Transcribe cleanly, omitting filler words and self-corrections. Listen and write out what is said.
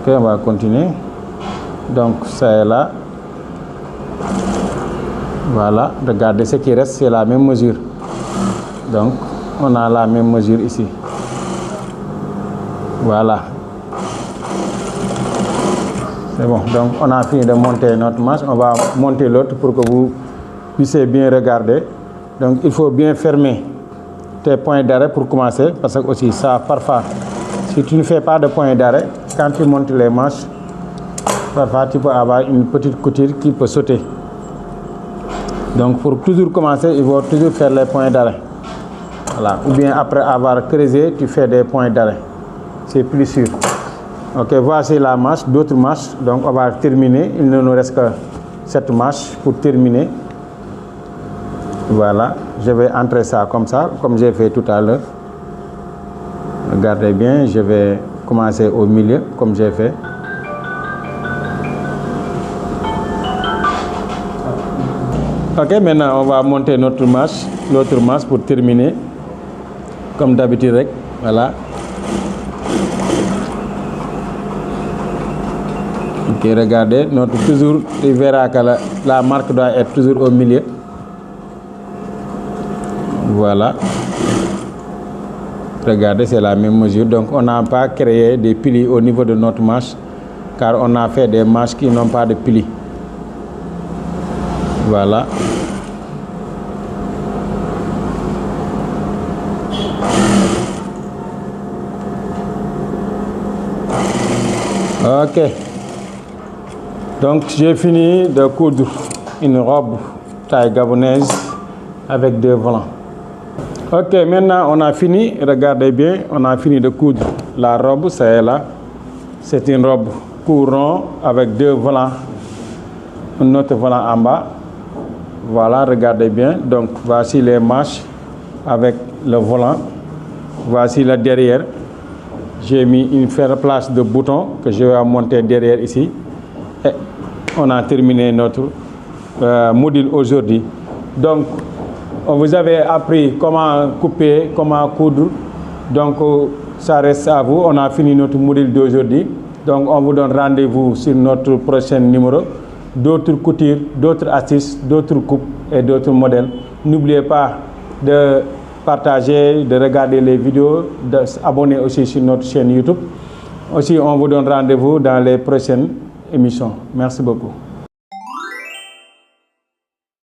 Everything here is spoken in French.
Ok, on va continuer. Donc ça est là. Voilà, regardez ce qui reste, c'est la même mesure. Donc on a la même mesure ici. Voilà. C'est bon, donc on a fini de monter notre manche. On va monter l'autre pour que vous puissiez bien regarder. Donc il faut bien fermer tes points d'arrêt pour commencer, parce que aussi ça parfois, si tu ne fais pas de points d'arrêt, quand tu montes les manches, parfois tu peux avoir une petite couture qui peut sauter. Donc pour toujours commencer, il faut toujours faire les points d'arrêt. Voilà. Ou bien après avoir creusé, tu fais des points d'arrêt. C'est plus sûr. Ok, voici la manche, d'autres manches. Donc on va terminer. Il ne nous reste que cette manche pour terminer. Voilà, je vais entrer ça, comme j'ai fait tout à l'heure. Regardez bien, je vais commencer au milieu, comme j'ai fait. Ok, maintenant on va monter notre manche, l'autre manche pour terminer. Comme d'habitude, voilà. Ok, regardez, toujours, tu verras que la marque doit être toujours au milieu. Voilà. Regardez, c'est la même mesure. Donc on n'a pas créé des plis au niveau de notre manche, car on a fait des manches qui n'ont pas de plis. Voilà. Ok. Donc j'ai fini de coudre une robe taille gabonaise avec 2 volants. Ok, maintenant on a fini, regardez bien, on a fini de coudre la robe, ça est là. C'est une robe courant avec 2 volants, un autre volant en bas. Voilà, regardez bien. Donc voici les manches avec le volant. Voici le derrière. J'ai mis une place de bouton que je vais monter derrière ici. Et on a terminé notre module aujourd'hui. Donc, on vous avait appris comment couper, comment coudre. Donc, ça reste à vous. On a fini notre module d'aujourd'hui. Donc, on vous donne rendez-vous sur notre prochain numéro. D'autres coutures, d'autres astuces, d'autres coupes et d'autres modèles. N'oubliez pas de partager, de regarder les vidéos, de s'abonner aussi sur notre chaîne YouTube. Aussi, on vous donne rendez-vous dans les prochaines émissions. Merci beaucoup.